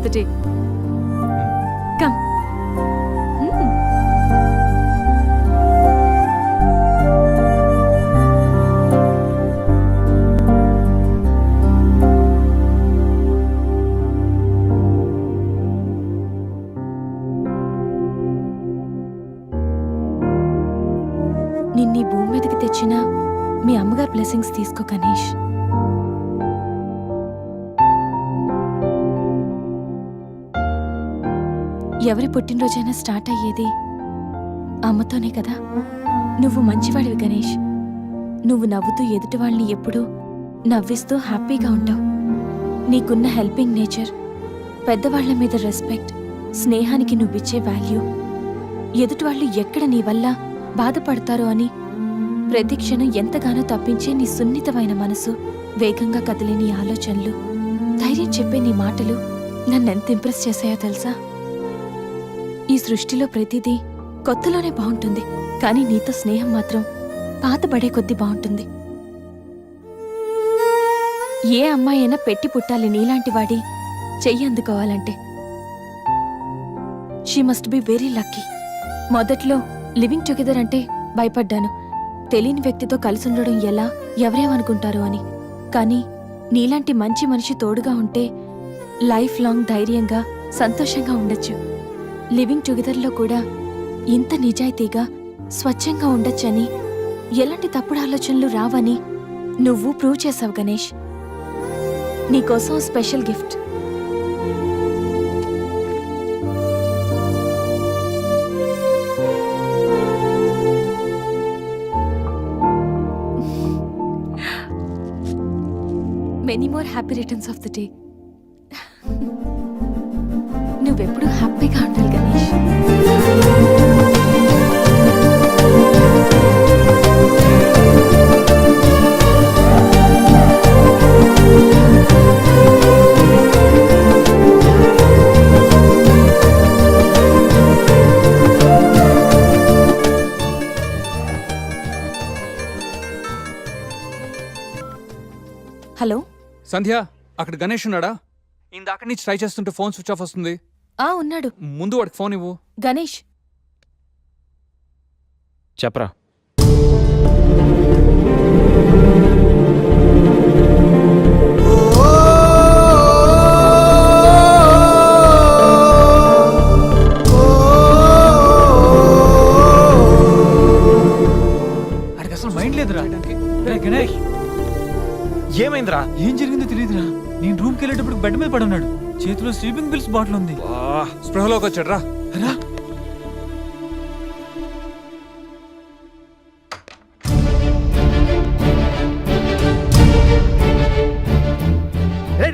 The day. Come. నిన్నీ భూమి మీదకి తెచ్చిన మీ అమ్మగారు బ్లెస్సింగ్స్ తీసుకో గణేష్. ఎవరి పుట్టినరోజైనా స్టార్ట్ అయ్యేది అమ్మతోనే కదా. నువ్వు మంచివాడివి గణేష్. నువ్వు నవ్వుతూ ఎదుటి వాళ్ళని ఎప్పుడూ నవ్విస్తూ హ్యాపీగా ఉంటావు. నీకున్న హెల్పింగ్ నేచర్, పెద్దవాళ్ల మీద రెస్పెక్ట్, స్నేహానికి నువ్విచ్చే వాల్యూ, ఎదుటి వాళ్ళు ఎక్కడ నీ వల్ల బాధపడతారో అని ప్రతి క్షణం ఎంతగానో తప్పించే నీ సున్నితమైన మనసు, వేగంగా కదిలే నీ ఆలోచనలు, ధైర్యం చెప్పే నీ మాటలు నన్నెంత ఇంప్రెస్ చేశాయో తెలుసా. ఈ సృష్టిలో ప్రతిదీ కొత్తలోనే బాగుంటుంది, కానీ నీతో స్నేహం మాత్రం పాతబడే కొద్దీ బాగుంటుంది. ఏ అమ్మాయి అయినా పెట్టి పుట్టాలి నీలాంటి వాడి చెయ్యి అందుకోవాలంటే. She must be very lucky. మొదట్లో లివింగ్ టుగెదర్ అంటే భయపడ్డాను, తెలియని వ్యక్తితో కలిసి ఉండడం ఎలా, ఎవరేమనుకుంటారు అని. కానీ నీలాంటి మంచి మనిషి తోడుగా ఉంటే లైఫ్ లాంగ్ ధైర్యంగా సంతోషంగా ఉండొచ్చు. లివింగ్ టుగెదర్లో కూడా ఇంత నిజాయితీగా స్వచ్ఛంగా ఉండొచ్చని, ఎలాంటి తప్పుడు ఆలోచనలు రావని నువ్వు ప్రూవ్ చేసావు గణేష్. నీకోసం special gift. Many more happy returns of the day. నువ్వెప్పుడు హ్యాపీగా ఉండాలి గణేష్. హలో సంధ్య, అక్కడ గణేష్ ఉన్నాడా? ఇందాక నుంచి ట్రై చేస్తుంటే ఫోన్ స్విచ్ ఆఫ్ వస్తుంది. ఉన్నాడు. ముందు వాడికి ఫోన్ ఇవ్వు. గణేష్, చెప్పరా. అడికి అసలు మైండ్ లేదురా. గణేష్, ఏమైందిరా? ఏం జరిగిందో తెలియదురా. నేను రూమ్కి వెళ్ళేటప్పుడు బెడ్ మీద పడున్నాడు, చేతిలో స్లీపింగ్ పిల్స్ బాటిల్ ఉంది. స్పృహలోకి వచ్చాడు రా.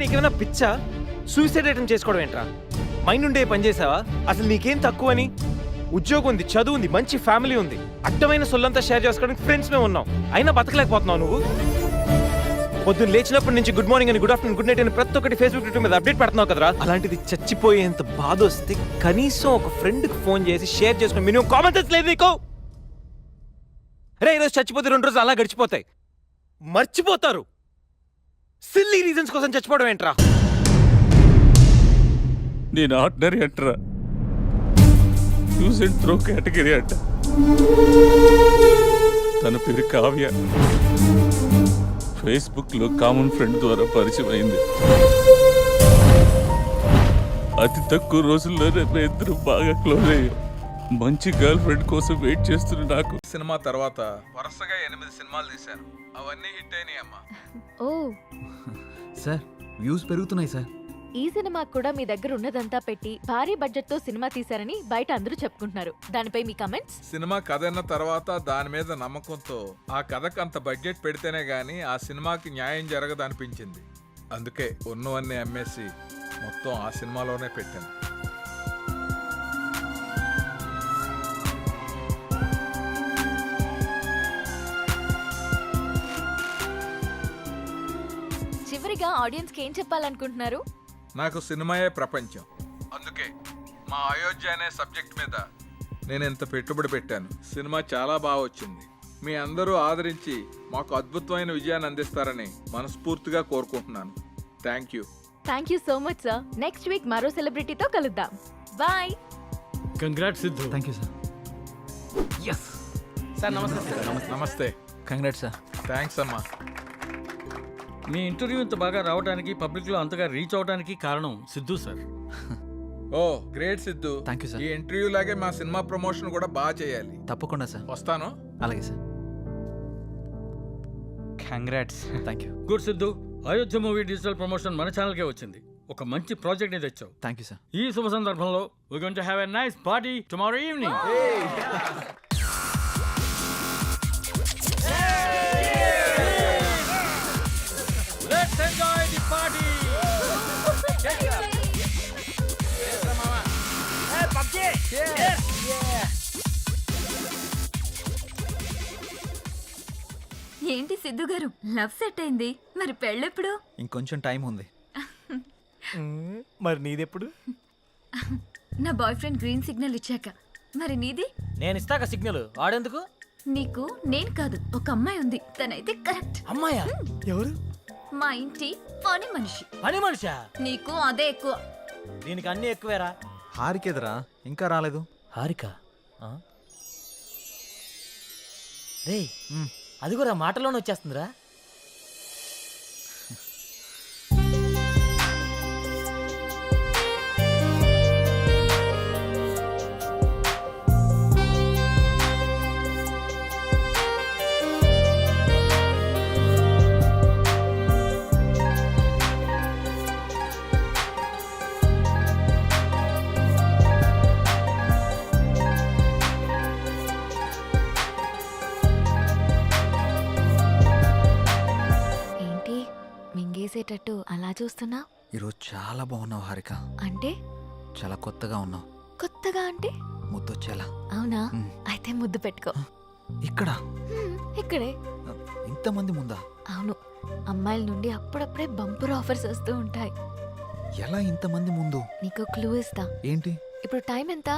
నీకేమైనా పిచ్చా? సూసైడ్ అటెంప్ట్ చేసుకోవడం ఏంట్రా? మైండ్ ఉండే పని చేసావా? అసలు నీకేం తక్కువని? ఉద్యోగం ఉంది, చదువు ఉంది, మంచి ఫ్యామిలీ ఉంది, అడ్డమైన సొల్లంతా షేర్ చేసుకోవడానికి ఫ్రెండ్స్ మేము ఉన్నాం, అయినా బతకలేకపోతున్నావు నువ్వు. పొద్దున్న లేచినప్పటి నుంచి గుడ్ మార్నింగ్ అని, గుడ్ ఆఫ్టర్నూన్, గుడ్ నైట్ అని ప్రతి ఒక్కటి ఫేస్బుక్ ట్విట్టర్ మీద అప్డేట్ పెడుతున్నావు కదరా. అలాంటిది చచ్చిపోయేంత బాధ వస్తే కనీసం ఒక ఫ్రెండ్కి ఫోన్ చేసి షేర్ చేసుకుని మినిమం కామన్ సెన్స్ లేదు నీకు? రే, ఈరోజు చచ్చిపోతే 2 రోజులు అలా గడిచిపోతాయి, మర్చిపోతారు. సిల్లీ రీజన్స్ కోసం చచ్చిపోవడం ఏంట్రా? నేను ఆర్డినరీ అంటరా, యూజ్ అండ్ త్రో కేటగిరీ అంట. తన పేరు కావ్య, ఫేస్బుక్ లో కామన్ ఫ్రెండ్ ద్వారా పరిచయం అయింది. అతి తక్కువ రోజుల్లోనే ఇద్దరు బాగా క్లోజ్ అయ్యాం. మంచి గర్ల్ ఫ్రెండ్ కోసం వెయిట్ చేస్తున్న నాకు సినిమా తర్వాత వరుసగా 8 సినిమాలు తీశాను, అవన్నీ హిట్ అయినాయి అమ్మా. ఓ సార్, వ్యూస్ పెరుగుతున్నాయి సార్. ఈ సినిమా కూడా మీ దగ్గర ఉన్నదంతా పెట్టి భారీ బడ్జెట్ తో సినిమా తీశారని బయట అందరూ చెప్పుకుంటున్నారు. దానిపై మీ కమెంట్స్? సినిమా కథ అన్న తర్వాత దాని మీద నమ్మకంతో ఆ కథకు అంత బడ్జెట్ పెడితేనే గానీ ఆ సినిమాకి న్యాయం జరగదనిపించింది. అందుకే ఉన్నవన్నీ అమ్మేసి మొత్తం ఆ సినిమాలోనే పెట్టాను. చివరిగా ఆడియన్స్ కి ఏం చెప్పాలనుకుంటున్నారు? నాకు సినిమాయే ప్రపంచం, అందుకే మా అయోధ్య అనే సబ్జెక్ట్ మీద నేను ఎంత పెట్టుబడి పెట్టాను. సినిమా చాలా బాగా వచ్చింది. మీ అందరూ ఆదరించి మాకు అద్భుతమైన విజయాన్ని అందిస్తారని మనస్ఫూర్తిగా కోరుకుంటున్నాను. Thank you. Thank you so much sir. Next week మరో సెలబ్రిటీతో కలుద్దాం. Bye. Congrats Siddhu. Thank you sir. Sir నమస్తే సార్. నమస్తే. Congrats sir. థ్యాంక్స్ అమ్మా. మీ ఇంటర్వ్యూ ఇంత బాగా రావడానికి పబ్లిక్ లో అంతగా రీచ్ అవడానికి కారణం Siddhu sir. Oh great Siddhu. Thank you sir. ఈ ఇంటర్వ్యూ లాగే మా సినిమా ప్రమోషన్ కూడా బాగా చేయాలి. తప్పకుండా సార్. వస్తాను. అలాగే sir. Congrats. Thank you. Good Siddhu, Ayodhya movie digital promotion మన ఛానల్కే వచ్చింది. ఒక మంచి ప్రాజెక్ట్ ని తెచ్చావు. Thank you sir. ఈ శుభ సందర్భంలో we going to have a nice party tomorrow evening. Let's enjoy the party. ఏంటి సిద్ధు గారు, లవ్ సెట్ అయింది, మరి పెళ్ళెప్పుడు? ఇంకొంచెం టైం ఉంది. మరి నీదెప్పుడు? నా బాయ్ ఫ్రెండ్ గ్రీన్ సిగ్నల్ ఇచ్చాక. మరి నీది? నేను ఇస్తాక సిగ్నల్ ఆడేందుకు? నీకు నేను కాదు, ఒక అమ్మాయి ఉంది, తనైతే కరెక్ట్. అమ్మాయా? ఎవరు? మా ఇంటి పని మనిషి. పని మనిషా? నీకు అదే ఎక్కువ. దీనికి అన్ని ఎక్కువేరా. హారికేదరా ఇంకా రాలేదు. హారిక రే, అది కూడా మాటలోనే వచ్చేస్తుందిరా. ఏంటి మింగేసేటట్టు అలా చూస్తున్నా? ఈరోజు చాలా బాగున్నావు హారిక. అంటే చాలా కొత్తగా ఉన్నావు. కొత్తగా అంటే? ముద్దొచ్చేలా. అవునా? మ్. అయితే ముద్దు పెట్టుకో. ఇక్కడ ఇక్కడే. ఇంతమంది ముందా? అవును, అమ్మాయిల నుండి అప్పుడప్పుడే బంపర్ ఆఫర్స్ వస్తూ ఉంటాయి. ఎలా ఇంతమంది ముందు? నీకు క్లూ ఇస్తా. ఏంటి? ఇప్పుడు టైం ఎంత?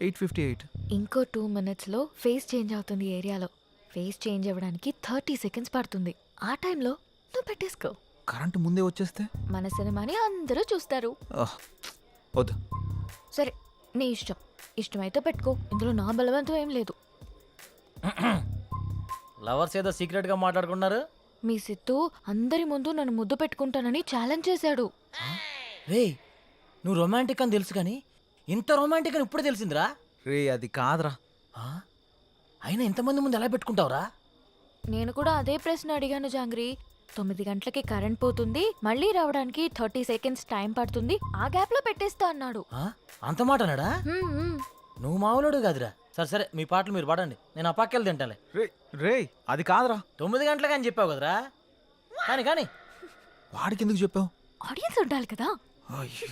8:58. ఇంకో 2 minutesలో ఫేస్ చేంజ్ అవుతుంది ఏరియాలో. ఫేస్ చేంజ్ అవ్వడానికి 30 seconds పడుతుంది. ఆ టైంలో నువ్వు పెట్టేసుకో. కరెంటు ముందే వచ్చేస్తే? మన సినిమాని అందరూ చూస్తారు. ఆహ్, వద్దు. సరే, నీ ఇష్టం. ఇష్టమైతే పెట్టుకో, ఇందులో నా బలవంతం ఏం లేదు. లవర్స్ ఏదో సీక్రెట్ గా మాట్లాడుకున్నారు. మీ సిత్తు అందరి ముందు నన్ను ముద్దు పెట్టుకుంటానని ఛాలెంజ్ చేశాడు. రే, నువ్వు రొమాంటిక్ అని తెలుసు కానీ ఇంత రొమాంటిక్ అని ఇప్పుడే తెలిసిందిరా. రే అది కాదురా. ఆ? అయినా ఇంతమంది ముందు ఎలా పెట్టుకుంటావురా? నేను కూడా అదే ప్రశ్న అడిగాను జాంగ్రీ. 9 గంటలకి కరెంట్ పోతుంది, మళ్ళీ రావడానికి 30 seconds టైం పడుతుంది, ఆ గ్యాప్ లో పెట్టేస్తా అన్నాడు. ఆ? అంత మాట అన్నాడా? హ్మ్, హ్మ్. నువ్వు మామూలుడు కాదురా. సరే సరే, మీ పాటలు మీరు పాడండి, నేను ఆ పక్కెళ్ళి తింటాలే. రే రే అది కాదురా. 9 గంటలకు అని చెప్పావు కదరా. కానీ కానీ వాడికి ఎందుకు చెప్పావు? ఆడియన్స్ ఉండాలి కదా. అయ్యో.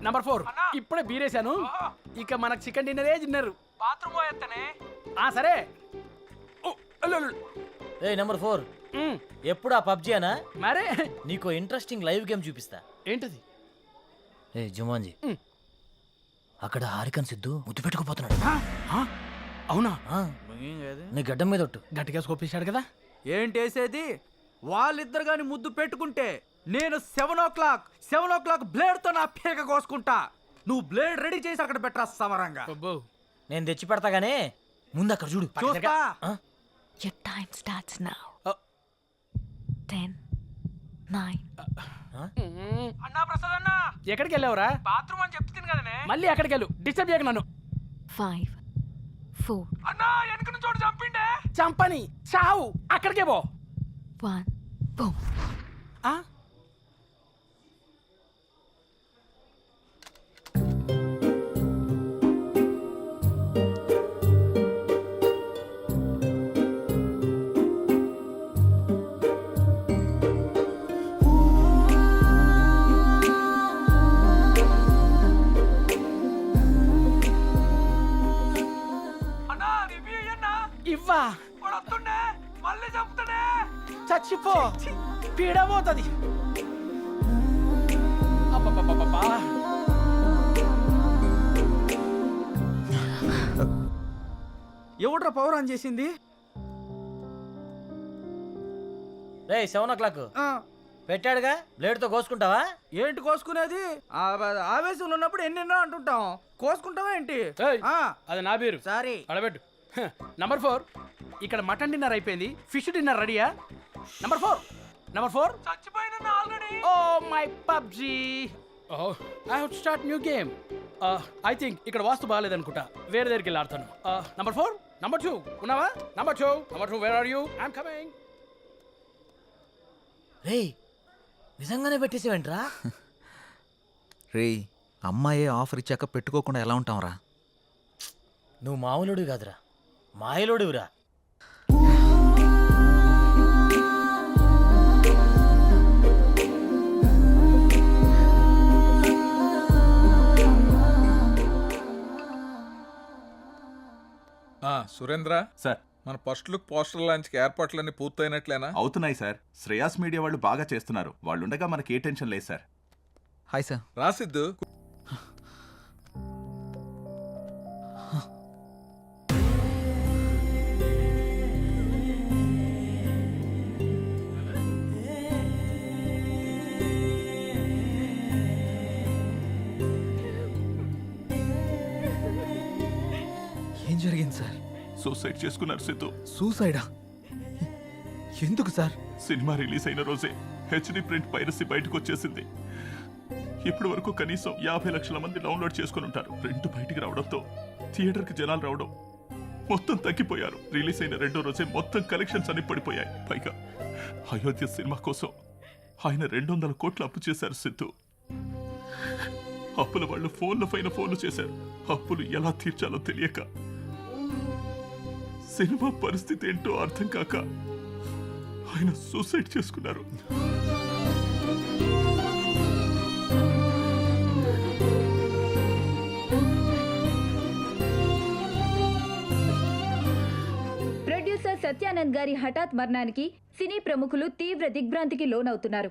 నంబర్ 4 ఇప్పుడే బీరేశాను. ఇక మనకు చికెన్ డిన్నరే తిన్నారు. బాత్రూమ్ పోయేత్తనే. సరే. ఏ నెంబర్ 4, ఎప్పుడు ఆ పబ్జీ అనా? మరే నీకు ఇంట్రెస్టింగ్ లైవ్ గేమ్ చూపిస్తా. ఏంటది? ఏ జుమాన్జీ, అక్కడ హారికన్ సిద్ధు ముద్దు పెట్టుకుపోతున్నాడు. అవునా? ఆ, నీ గడ్డం మీద ఒట్టు. గట్టిగా స్కోపేశాడు కదా. ఏంటేసేది? వాళ్ళిద్దరు గాని ముద్దు పెట్టుకుంటే నేను 7 o'clock బ్లేడ్ తో నా పీక కోసుకుంటా. నువ్వు బ్లేడ్ రెడీ చేసి అక్కడ పెట్టరా సమరంగా. అబ్బో, నేను తెచ్చి పెడతా గానీ ముందు అక్కడ చూడు. చూస్తా. ఆ? Your time starts now. 10, 9. అన్నా ప్రసాద్ అన్నా, ఎక్కడికి వెళ్ళావురా? బాత్రూమ్ అని చెప్తుంది కదనే. మళ్ళీ ఎక్కడికి వెళ్ళు, డిస్టర్బ్ చేయకు నన్ను. 5, 4, అన్నా వెనక నుంచి చోటు చంపిండే. చంపని చావు, అక్కడికే పో. 1, boom. ఆ? అన్నా రివ్యూ అన్నా. ఇవ్వా, వాడు వస్తుండే మళ్ళీ చంపుతాడే. చచ్చిపో, పీడబోతుంది. అబ్బబ్బబ్బబ్బా. ఎవడ్రా పవర్ ఆన్ చేసింది? రే 7 పెట్టాడుగా బ్లేడ్తో కోసుకుంటావా? ఏంటి కోసుకునేది? ఆవేశంలో ఉన్నప్పుడు ఎన్నెన్నో అంటుంటాం. కోసుకుంటావా ఏంటి? అది నా పేరు. సారీ. అడబెట్టు. నంబర్ 4, ఇక్కడ మటన్ డిన్నర్ అయిపోయింది. ఫిష్ డిన్నర్ రెడీయా? నంబర్ 4 చచ్చిపోయిన already. Oh my PUBG. Oh I have to start new game. I think ఇక్కడ వాస్తు బాగాలేదనుకుంటా. వేరే దగ్గరికి వెళ్ళి ఆడతాను. నంబర్ 4, నంబర్ 2 ఉన్నావా? Number 2 where are you? I'm coming. రే నిజంగానే పెట్టేసేవేంట్రా? రే అమ్మాయే ఆఫర్ ఇచ్చాక పెట్టుకోకుండా ఎలా ఉంటాంరా? నువ్వు మామూలుడివి కాదురా, మాయలోడివిరా. సురేంద్ర సార్, మన ఫస్ట్ లుక్ పోస్టర్ లాంచ్కి ఏర్పాట్లన్నీ పూర్తయినట్లేనా? అవుతున్నాయి సార్. శ్రేయాస్ మీడియా వాళ్ళు బాగా చేస్తున్నారు. వాళ్ళుండగా మనకి ఏ టెన్షన్ లేదు సార్. Hi sir. రాసిద్దు. ఏం జరిగింది సార్? సూసైడ్ చేసుకున్నారు సిద్ధు. సూసైడా? ఎందుకు సార్? సినిమా రిలీజ్ అయిన రోజే హెచ్డి ప్రింట్ పైరసీ బయటకు వచ్చేసింది. ఇప్పటి వరకు కనీసం 50 లక్షల మంది డౌన్లోడ్ చేసుకుని ఉంటారు. ప్రింట్ బయటికి రావడంతో థియేటర్కి జనాలు రావడం మొత్తం తగ్గిపోయారు. రిలీజ్ అయిన 2వ రోజే మొత్తం కలెక్షన్స్ అన్ని పడిపోయాయి. పైగా అయోధ్య సినిమా కోసం ఆయన 200 కోట్లు అప్పు చేశారు సిద్ధు. అప్పుల వాళ్ళు ఫోన్ల పైన ఫోన్లు చేశారు. అప్పులు ఎలా తీర్చాలో తెలియక, సినిమా పరిస్థితి ఏంటో అర్థం కాక ఆయన సూసైడ్ చేసుకున్నారు. ప్రొడ్యూసర్ సత్యానంద్ గారి హఠాత్ మరణానికి సినీ ప్రముఖులు తీవ్ర దిగ్భ్రాంతికి లోనవుతున్నారు.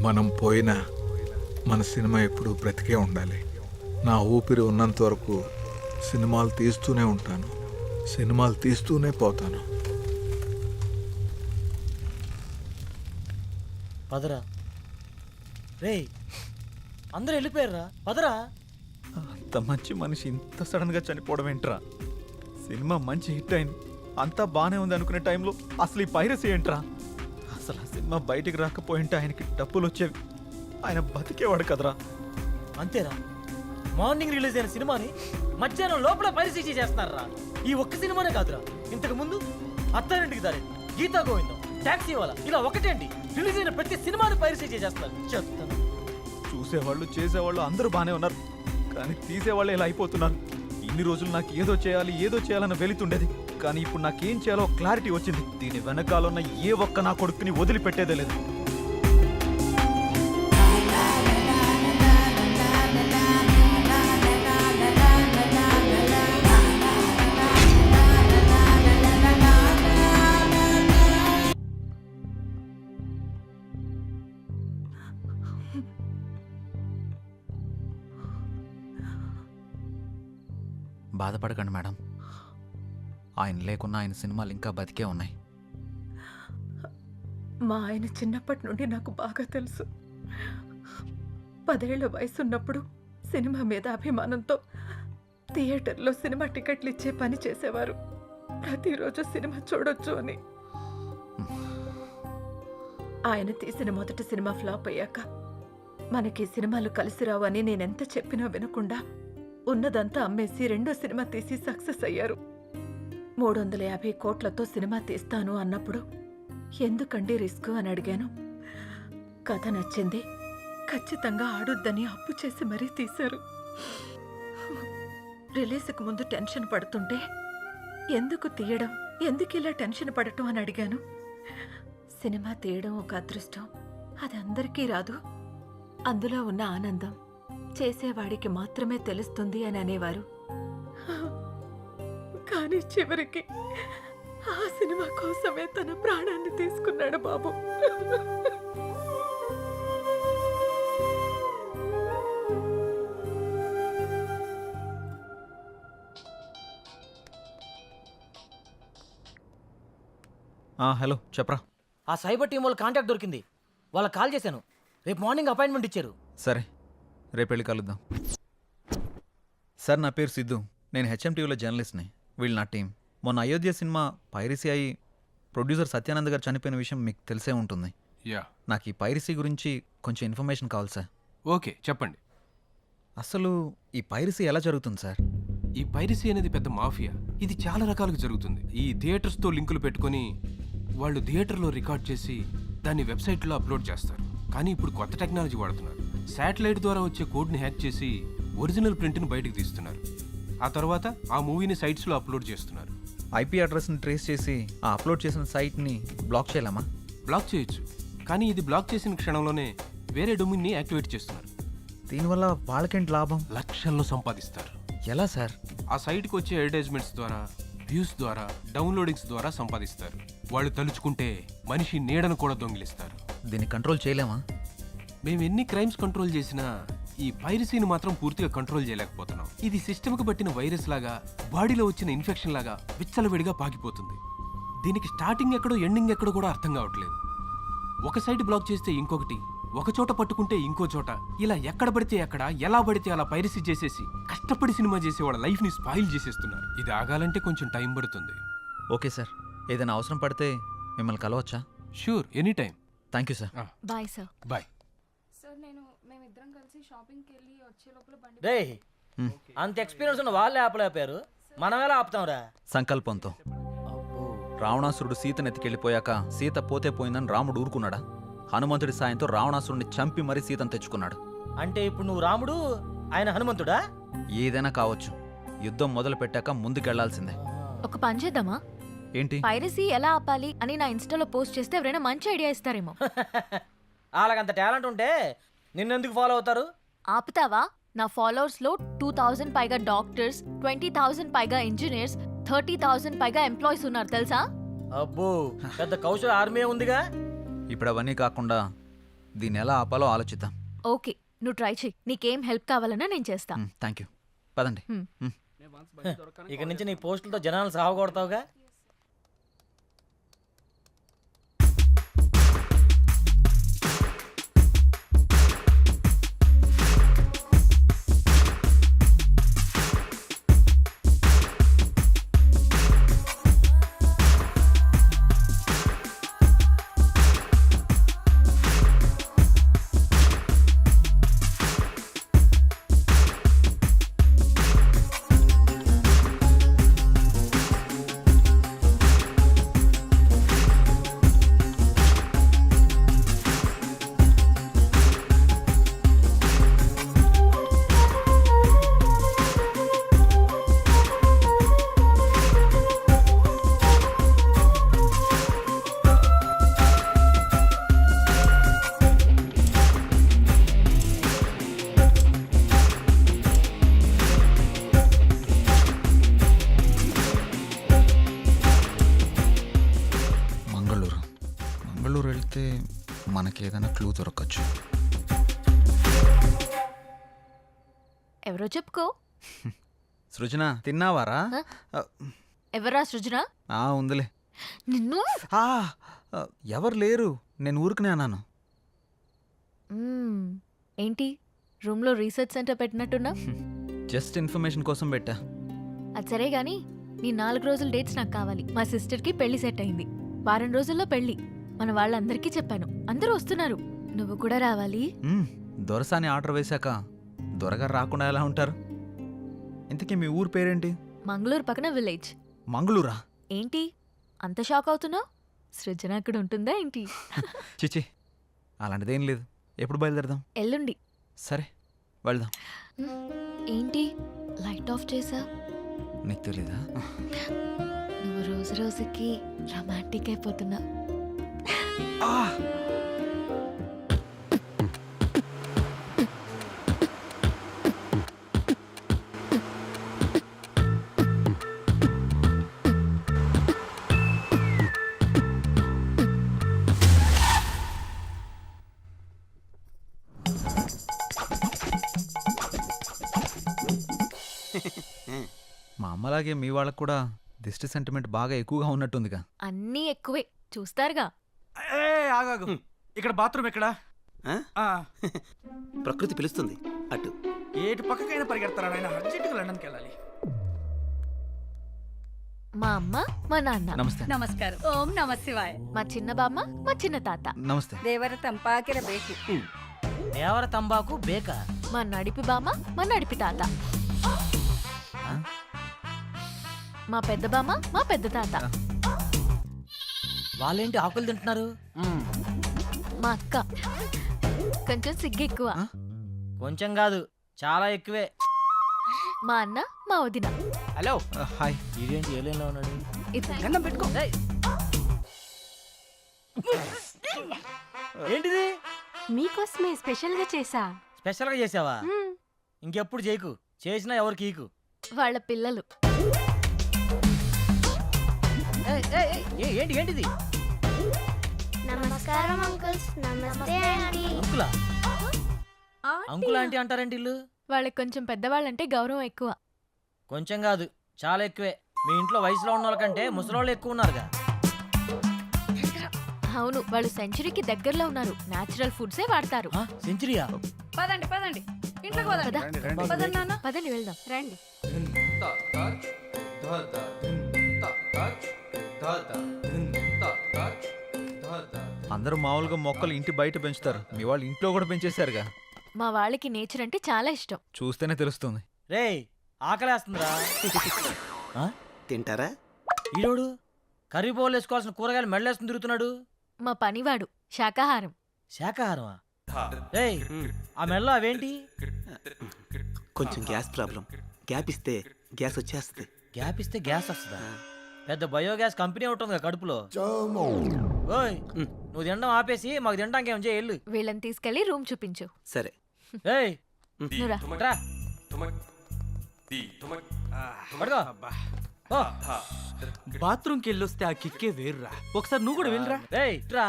మనం పోయినా మన సినిమా ఎప్పుడు బ్రతికే ఉండాలి. నా ఊపిరి ఉన్నంత వరకు సినిమాలు తీస్తూనే ఉంటాను, సినిమాలు తీస్తూనే పోతాను. పదరా రే, అందరూ వెళ్ళిపోయారా? పదరా. అంత మంచి మనిషి ఇంత సడన్ గా చనిపోవడం ఏంట్రా? సినిమా మంచి హిట్ అయింది, అంతా బానే ఉంది అనుకునే టైంలో అసలు ఈ పైరసీ ఏంట్రా? అసలు ఆ సినిమా బయటికి రాకపోయింటే ఆయనకి డబ్బులు వచ్చేవి, ఆయన బతికేవాడు కదరా. అంతేరా, మార్నింగ్ రిలీజ్ అయిన సినిమాని మధ్యాహ్నం లోపల పైరసీ చేస్తున్నారా? ఈ ఒక్క సినిమానే కాదురా, ఇంతకు ముందు అత్తారింటికి దారి, గీతా గోవిందం, టాక్సీ వాలా, ఇలా ఒకటేంటి రిలీజ్ అయిన ప్రతి సినిమాని పైరసీ చేస్తున్నారు. చెప్తాను. చూసేవాళ్ళు చేసేవాళ్ళు అందరూ బానే ఉన్నారు, కానీ తీసేవాళ్ళు ఇలా అయిపోతున్నారు. ఇన్ని రోజులు నాకు ఏదో చేయాలన్న వెళుతుండేది, కానీ ఇప్పుడు నాకేం చేయాలో క్లారిటీ వచ్చింది. దీని వెనకాలన్న ఏ ఒక్క నా కొడుకుని వదిలిపెట్టేదే లేదు. బాధపడకండి మేడం, ఆయన లేకున్నా ఆయన సినిమాలు ఇంకా బతికే ఉన్నాయి. మా ఆయన చిన్నప్పటి నుండి నాకు బాగా తెలుసు. 10 ఏళ్ల వయసున్నప్పుడు సినిమా మీద అభిమానంతో థియేటర్లో సినిమా టికెట్లు ఇచ్చే పని చేసేవారు. ప్రతిరోజు సినిమా చూడొచ్చు అని. ఆయన తీసిన మొదటి సినిమా ఫ్లాప్ అయ్యాక మనకి సినిమాలు కలిసి రావు అని నేనెంత చెప్పినా వినకుండా ఉన్నదంతా అమ్మేసి 2వ సినిమా తీసి సక్సెస్ అయ్యారు. 350 కోట్లతో సినిమా తీస్తాను అన్నప్పుడు ఎందుకండి రిస్క్ అని అడిగాను. కథ నచ్చింది, ఖచ్చితంగా ఆడొద్దని అప్పు చేసి మరీ తీశారు. రిలీజ్కి ముందు టెన్షన్ పడుతుంటే ఎందుకు తీయడం, ఎందుకు ఇలా టెన్షన్ పడటం అని అడిగాను. సినిమా తీయడం ఒక అదృష్టం, అది అందరికీ రాదు. అందులో ఉన్న ఆనందం చేసేవాడికి మాత్రమే తెలుస్తుంది అని అనేవారు. కానీ చివరికి ఆ సినిమా కోసమే తన ప్రాణాన్ని తీసుకున్నాడు బాబు. హలో చెప్పరా. ఆ సైబర్ టీం వాళ్ళ కాంటాక్ట్ దొరికింది. వాళ్ళకి కాల్ చేశాను. రేపు మార్నింగ్ అపాయింట్మెంట్ ఇచ్చారు. సరే రేపు వెళ్ళి కలుద్దాం. సార్ నా పేరు సిద్ధు, నేను హెచ్ఎంటీవీలో జర్నలిస్ట్ని. వీళ్ళు నా టీం. మొన్న అయోధ్య సినిమా పైరసీ అయి ప్రొడ్యూసర్ సత్యానంద్ గారు చనిపోయిన విషయం మీకు తెలిసే ఉంటుంది. యా, నాకు ఈ పైరసీ గురించి కొంచెం ఇన్ఫర్మేషన్ కావాలి సార్. ఓకే చెప్పండి. అసలు ఈ పైరసీ ఎలా జరుగుతుంది సార్? ఈ పైరసీ అనేది పెద్ద మాఫియా. ఇది చాలా రకాలుగా జరుగుతుంది. ఈ థియేటర్స్తో లింకులు పెట్టుకొని వాళ్ళు థియేటర్లో రికార్డ్ చేసి దాన్ని వెబ్సైట్లో అప్లోడ్ చేస్తారు. కానీ ఇప్పుడు కొత్త టెక్నాలజీ వాడుతున్నారు. శాటిలైట్ ద్వారా వచ్చే కోడ్ని హ్యాక్ చేసి ఒరిజినల్ ప్రింట్ని బయటకు తీస్తున్నారు. ఆ తర్వాత ఆ మూవీని సైట్స్లో అప్లోడ్ చేస్తున్నారు. ఐపీ అడ్రస్ని ట్రేస్ చేసి ఆ అప్లోడ్ చేసిన సైట్ని బ్లాక్ చేయలేమా? బ్లాక్ చేయొచ్చు, కానీ ఇది బ్లాక్ చేసిన క్షణంలోనే వేరే డొమైన్ని యాక్టివేట్ చేస్తున్నారు. దీనివల్ల వాళ్ళకేంటి లాభం? లక్షల్లో సంపాదిస్తారు. ఎలా సార్? ఆ సైట్కి వచ్చే అడ్వర్టైజ్మెంట్స్ ద్వారా, వ్యూస్ ద్వారా, డౌన్లోడింగ్స్ ద్వారా సంపాదిస్తారు. వాళ్ళు తలుచుకుంటే మనిషి నీడను కూడా దొంగిలిస్తారు. దీన్ని కంట్రోల్ చేయలేమా? మేము ఎన్ని క్రైమ్స్ కంట్రోల్ చేసినా ఈ పైరసీని మాత్రం పూర్తిగా కంట్రోల్ చేయలేకపోతున్నాం. ఇది సిస్టమ్కి పట్టిన వైరస్ లాగా, బాడీలో వచ్చిన ఇన్ఫెక్షన్ లాగా విచ్చలవిడిగా పాకిపోతుంది. దీనికి స్టార్టింగ్ ఎక్కడో ఎండింగ్ ఎక్కడో కూడా అర్థం కావట్లేదు. ఒక సైట్ బ్లాక్ చేస్తే ఇంకొకటి, ఒక చోట పట్టుకుంటే ఇంకో చోట, ఇలా ఎక్కడ పడితే ఎక్కడ, ఎలా పడితే అలా పైరసీ చేసేసి కష్టపడి సినిమా చేసే వాళ్ళ లైఫ్ని స్పాయిల్ చేసేస్తున్నారు. ఇది ఆగాలంటే కొంచెం టైం పడుతుంది. ఓకే సార్, ఏదైనా అవసరం పడితే మిమ్మల్ని కలవచ్చా? Sure, any time. Thank you sir. Bye sir. Bye. రే, అంత ఎక్స్పీరియన్స్ ఉన్న వాళ్ళే ఆపలేపారు, మనం ఎలా ఆపుతాంరా? సంకల్పంతో. రావణాసురుడు సీతను ఎత్తికెళ్ళిపోయాక సీత పోతే పోయిందని రాముడు ఊరుకున్నాడా? హనుమంతుడి సాయంతో రావణాసురుడిని చంపి మరీ సీతను తెచ్చుకున్నాడు. అంటే ఇప్పుడు నువ్వు రాముడు, ఆయన హనుమంతుడా? ఏదైనా కావచ్చు, యుద్ధం మొదలు పెట్టాక ముందుకెళ్లాల్సిందే. ఒక పని చేద్దామా? ఏంటి? పైరసీ ఎలా ఆపాలి అని నా ఇన్స్టాలో పోస్ట్ చేస్తే ఎవరైనా మంచి ఐడియా ఇస్తారేమో. వాళ్ళకంత టాలెంట్ ఉంటే నిన్నెందుకు ఫాలో అవుతారు? ఆపుతావా? నా ఫాలోవర్స్ లో 2000 పైగా డాక్టర్స్, 20,000 పైగా ఇంజనీర్స్, 30,000 పైగా ఎంప్లాయీస్ ఉన్నారు తెలుసా? అబ్బో, పెద్ద కౌశల ఆర్మీ ఉందిగా. ఇప్పుడు అవన్నీ కాకుండా దీన్ని ఎలా ఆపాలో ఆలోచిద్దాం. ఓకే, నువ్వు ట్రై చెయ్యి. నీకేం హెల్ప్ కావాలన్నా నేను చేస్తా. Thank you. పదండి. ఇక నుంచి నీ పోస్టులతో జనాలు సాగొడతావుగా. మంగళూరు వెళ్తే మనకి ఏదైనా క్లూ దొరకచ్చు. ఎవరో చెప్పుకో. సృజన, తిన్నావారా? ఎవరా సృజన? ఉందిలే. నిన్ను ఎవరు లేరు, నేను ఊరుకునే అన్నాను. ఏంటి రూమ్ లో రీసెర్చ్ సెంటర్ పెట్టినట్టున్నా? జస్ట్ ఇన్ఫర్మేషన్ కోసం పెట్టా. అది సరే గాని నీ 4 రోజుల డేట్స్ నాకు కావాలి. మా సిస్టర్ కి పెళ్లి సెట్ అయింది. వారం రోజుల్లో పెళ్లి. మన వాళ్ళందరికీ చెప్పాను, అందరూ వస్తున్నారు. నువ్వు కూడా రావాలి. దొరసాని ఆర్డర్ వేశాక దొరగారు రాకుండా ఎలా ఉంటారు? ఇంతకీ మీ ఊరు పేరేంటి? మంగళూరు పక్కన విలేజ్. మంగళూరా? ఏంటి అంత షాక్ అవుతున్నావు? సృజన అక్కడ ఉంటుందా ఏంటి? చిచి, అలాంటిదేం లేదు. ఎప్పుడు బయలుదేరదాం? ఎల్లుండి. సరే వెళ్దాం. ఏంటి లైట్ ఆఫ్ చేసా? నీకు తెలీదా? నువ్వు రోజు రోజుకి రొమాంటిక్ అయిపోతున్నా. మా అమ్మలాగే మీ వాళ్ళకు కూడా దిష్టి సెంటిమెంట్ బాగా ఎక్కువగా ఉన్నట్టుందిగా. అన్నీ ఎక్కువే. చూస్తారుగా. ఏ ఆగాగు, ఇక్కడ బాత్రూమ్ ఎక్కడ? ప్రకృతి పిలుస్తుంది అటు. ఏటు పక్కకైనా పరిగెడతారా ఆయన? అర్జెంటుగా లండన్కి వెళ్ళాలి. మా అమ్మ, మా నాన్న. నమస్తే. నమస్కారం. ఓం నమ శివాయ. మా చిన్న బామ్మ, మా చిన్న తాత. నమస్తే. దేవర తంపాకిర బేకి. దేవర తంబాకు బేక. మా నడిపి బామ్మ, మా నడిపి తాత. మా పెద్ద బామ్మ, మా పెద్ద తాత. వాళ్ళేంటి ఆకులు తింటున్నారు? మా అక్క. కొంచెం సిగ్గు ఎక్కువ. కొంచెం కాదు, చాలా ఎక్కువే. మా అన్న, మా వదిన. హలో. హాయ్. ఇదేంటి ఏలేలో ఉన్నాడు? ఇతను. గండం పెట్టుకో. ఏంటిది? మీకోసమే స్పెషల్ గా చేసా. స్పెషల్గా చేసావా? ఇంకెప్పుడు చేయకు, చేసినా ఎవరికి ఈకు. వాళ్ళ పిల్లలు. ఏంటిది? నమస్కారం అంకుల్స్. నమస్తే ఆంటీ. అంకులా? అంకుల్ ఆంటీ అంటారేంటి ఇల్లు? వాళ్ళకి కొంచెం పెద్దవాళ్ళంటే గౌరవం ఎక్కువ. కొంచెం కాదు, చాలా ఎక్కువే. మీ ఇంట్లో వయసులో ఉన్న వాళ్ళకంటే ముసలోళ్ళు ఎక్కువ ఉన్నారుగా. అవును, వాళ్ళు సెంచరీకి దగ్గరలో ఉన్నారు. నేచురల్ ఫుడ్సే వాడతారు. సెంచరీయా? పదండి పదండి, ఇంట్లోకి పదండి. పదండి నాన్న. పదండి వెళ్దాం. రండి. అందరూ మామూలుగా మొక్కలు ఇంటి బయట పెంచుతారు, మీ వాళ్ళు ఇంట్లో కూడా పెంచేశారుగా. మా వాళ్ళకి నేచర్ అంటే చాలా ఇష్టం. చూస్తేనే తెలుస్తుంది. రేయ్, ఆకలేస్తుందిరా. తింటారా? ఈరోడు కర్రీ బౌల్ వేసుకోవాల్సిన కూరగాయలు మెడలేసుకుని తిరుగుతున్నాడు. మా పనివాడు శాకాహారం. శాకాహారమా? రేయ్, ఆ మెడలో అవేంటి? కొంచెం గ్యాస్ ప్రాబ్లం. గ్యాప్ ఇస్తే గ్యాస్ వచ్చేస్తుంది. గ్యాప్ ఇస్తే గ్యాస్ వస్తుందా? పెద్ద బయోగ్యాస్ కంపెనీ ఉంటుంది కడుపులో. ఓయ్, నువ్వు తినడం ఆపేసి మాకు తినడానికి ఏం చేయాలి? వీళ్ళని తీసుకెళ్లి రూమ్ చూపించు. సరే. ఏయ్, నువ్వురా. రా. పడుకో. ఓ. బాత్రూమ్కి వెళ్ళొస్తే ఆ కిక్కే వేరురా. ఒకసారి నువ్వు కూడా వెళ్ళరా. రేయ్, రా.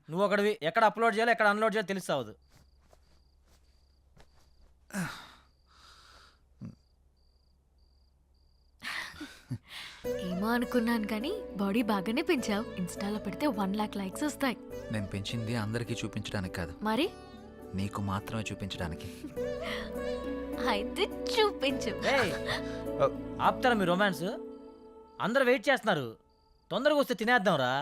నువ్వు ఒకటివి. ఎక్కడ అప్లోడ్ చేయాలో ఎక్కడ అన్లోడ్ చేయాలో తెలుస్తావదు. ఏమో అనుకున్నాను కానీ బాడీ బాగానే పెంచావు. ఇన్స్టాలో పెడితే 1 lakh లైక్స్ వస్తాయి. నేను పెంచింది అందరికీ చూపించడానికి కాదు, మరి నీకు మాత్రమే చూపించడానికి. అయితే చూపించు. ఆపుతారా మీ రొమాన్స్? అందరు వెయిట్ చేస్తున్నారు. తొందరగా వస్తే తినేద్దాంరా.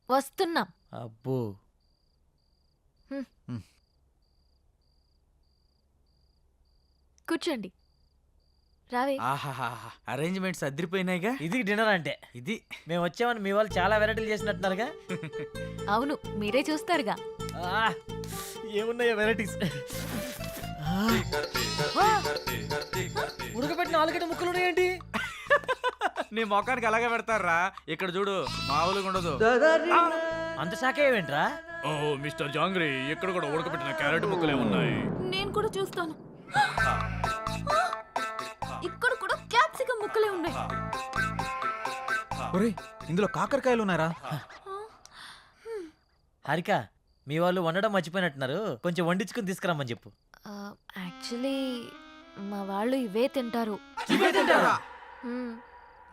వస్తున్నాం. అబ్బో. కూర్చోండి. రావే. ఆహాహా, అరేంజ్మెంట్స్ అదిరిపోయినాయిగా. ఇది డిన్నర్ అంటే. ఇది మేము వచ్చామని మీ వాళ్ళు చాలా వెరైటీలు చేసినట్టున్నారుగా. అవును, మీరే చూస్తారుగా. ఏమున్నాయో వెరైటీస్. ఉడకబెట్టిన ఆలుగడ్డ ముక్కలు ఉన్నాయేంటి? నీ మొఖానికి అలాగే పెడతారా. ఇక్కడ చూడు, మామూలుగా ఉండదు. అంత శాఖ ఏమేంట్రా? ఓ మిస్టర్ జాంగ్రీ, ఇక్కడ కూడా ఉడకబెట్టిన క్యారెట్ ముక్కలే ఉన్నాయి. నేను కూడా చూస్తాను. ఇక్కడ కూడా క్యాప్సికం ముక్కలే ఉన్నాయి. ఒరేయ్, ఇందులో కాకరకాయలు ఉన్నారా? హారిక, మీ వాళ్ళు వండడం మర్చిపోయినట్టున్నారు. కొంచెం వండించుకుని తీసుకురమ్మని చెప్పు. యాక్చువల్లీ మా వాళ్ళు ఇవే తింటారు.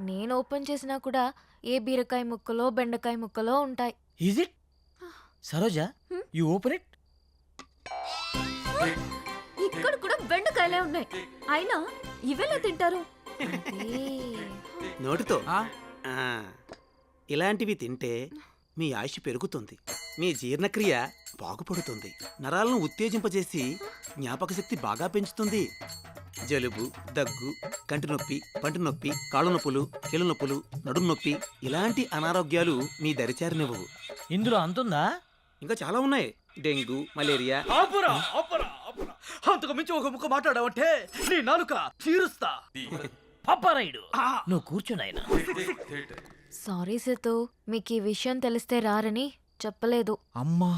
నేను ఓపెన్ చేసినా కూడా ఏ బీరకాయ ముక్కలో బెండకాయ ముక్కలో ఉంటాయి. Is it? Saroja, you open it. ఇక్కడ కూడా బెండకాయలే ఉన్నాయి. అయినా ఇవేలా తింటారు? నోటితో. ఇలాంటివి తింటే మీ ఆయుష్ పెరుగుతుంది, మీ జీర్ణక్రియ బాగుపడుతుంది, నరాలను ఉత్తేజింపజేసి జ్ఞాపక శక్తి బాగా పెంచుతుంది. జలుబు, దగ్గు, కంటి నొప్పి, పంటి నొప్పి, కాళ్ళ నొప్పులు, కీళ్ళ నొప్పులు, నడుము నొప్పి ఇలాంటి అనారోగ్యాలు మీ దరిచారినివ్వవు. ఇందులో అంతుందా? ఇంకా చాలా ఉన్నాయి. Dengue, malaria. అంతకు మించి ఒక ముక్క మాట్లాడావంటే నీ నాలుక చీరుస్తా. పాపారాయుడు, నువ్వు కూర్చున్నాయన. సారీ సేతు, మీకు ఈ విషయం తెలిస్తే రారని చెప్పలేదు. అమ్మా,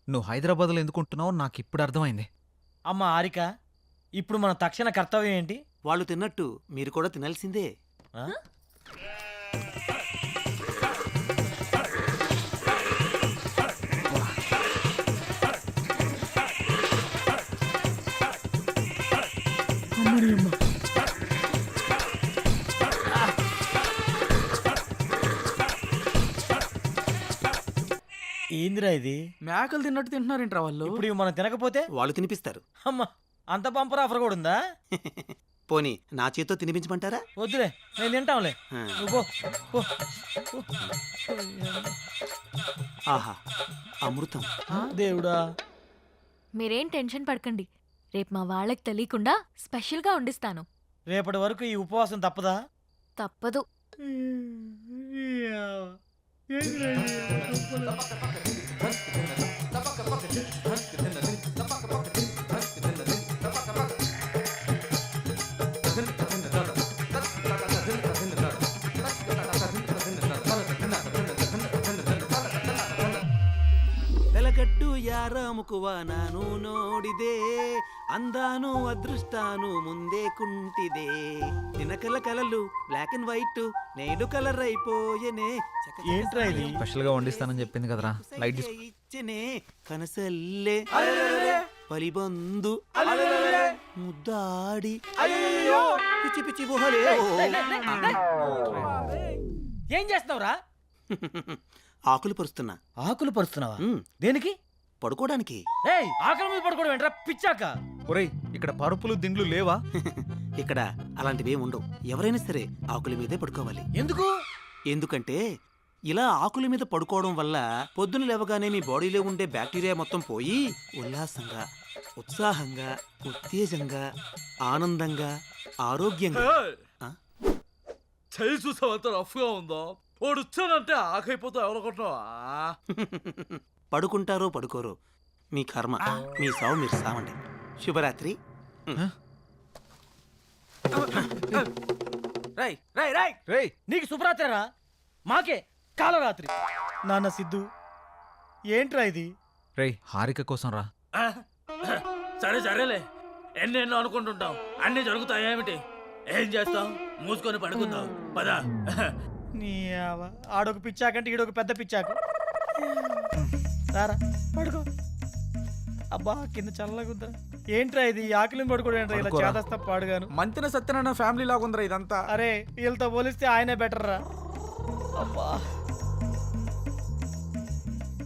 నువ్వు హైదరాబాద్లో ఎందుకుంటున్నావు నాకు ఇప్పుడు అర్థమైంది. అమ్మ హారిక, ఇప్పుడు మన తక్షణ కర్తవ్యం ఏంటి? వాళ్ళు తిన్నట్టు మీరు కూడా తినాల్సిందే. ఏందిరా ఇది? మేకలు తిన్నట్టు తింటున్నారేంట్రా వాళ్ళు? ఇప్పుడు ఇవి మనం తినకపోతే వాళ్ళు తినిపిస్తారు. అమ్మా, అంత బంపర్ ఆఫర్ కూడా ఉందా? పోనీ నా చేతితో తినిపించమంటారా? వద్దులే, నేను తింటాంలే. ఆ. నువ్వు పో, పో. ఆహా, అమృతం. దేవుడా. మీరేం టెన్షన్ పడకండి, రేపు మా వాళ్ళకి తెలియకుండా స్పెషల్గా వండిస్తాను. రేపటి వరకు ఈ ఉపవాసం తప్పదా? తప్పదు. వెలగట్టు యారాముకువ ನಾನು ನೋಡಿದೆ అందాను అదృష్టాను ముందే కుంటిదే దినకల కలలు బ్లాక్ అండ్ వైట్ నేడు కలర్ అయిపోయనే ఏంట్రా ఇది? స్పెషల్ గా వండిస్తానని చెప్పింది కదరా, లైట్ తీసుకో. ఇచ్చనే కనసల్లే పలిబందు ముద్దాడి పిచ్చి పిచ్చి గుహలే ఏం చేస్తున్నావురా? ఆకులు పరుస్తున్నా. ఆకులు పరుస్తున్నావా? దేనికి? పడుకోవడానికి. ఏయ్, ఆకుల మీద పడుకోవడం ఏంట్రా పిచ్చాక? ఒరేయ్, ఇక్కడ పరుపులు దిండ్లు లేవా? ఇక్కడ అలాంటివి ఉండవు. ఎవరైనా సరే ఆకుల మీదే పడుకోవాలి. ఎందుకు? ఎందుకంటే ఇలా ఆకుల మీద పడుకోవడం వల్ల పొద్దున లేవగానే మీ బాడీలో ఉండే బ్యాక్టీరియా మొత్తం పోయి ఉల్లాసంగా, ఉత్సాహంగా, ఉత్తేజంగా, ఆనందంగా, ఆరోగ్యంగా. చేయి చూసావు ఎంత రఫ్గా ఉందో. వాడు వచ్చానంటే ఆకైపోతా ఎవరనుకుంటున్నావా? పడుకుంటారో పడుకోరో మీ కర్మ, మీ సావు మీరు సావండి. శుభరాత్రి. రై రై రై రై, నీకు శుభరాత్రిరా, మాకే కాలరాత్రి. నాన్న సిద్ధు, ఏంట్రా ఇది? రేయ్, హారిక కోసం రా. సరే సరేలే, ఎన్నెన్నో అనుకుంటుంటాం, అన్నీ జరుగుతాయేమిటి? ఏం చేస్తాం? మూసుకొని పడుకుందాం పదా. నీ ఆడొక పిచ్చాకంటే ఈడొక పెద్ద పిచ్చాకు. రారా పడుకో. అబ్బా, కింద చల్లగుందా. ఏంట్రా ఇది? ఆకలిని పడుకోవడం ఏంట్రా ఇలా చేదస్తా పాడుగాను. మంతిన సత్యనారాయణ ఫ్యామిలీ లాగుందిరా ఇదంతా. అరే, వీళ్ళతో పోలిస్తే ఆయనే బెటర్ రా. అబ్బా.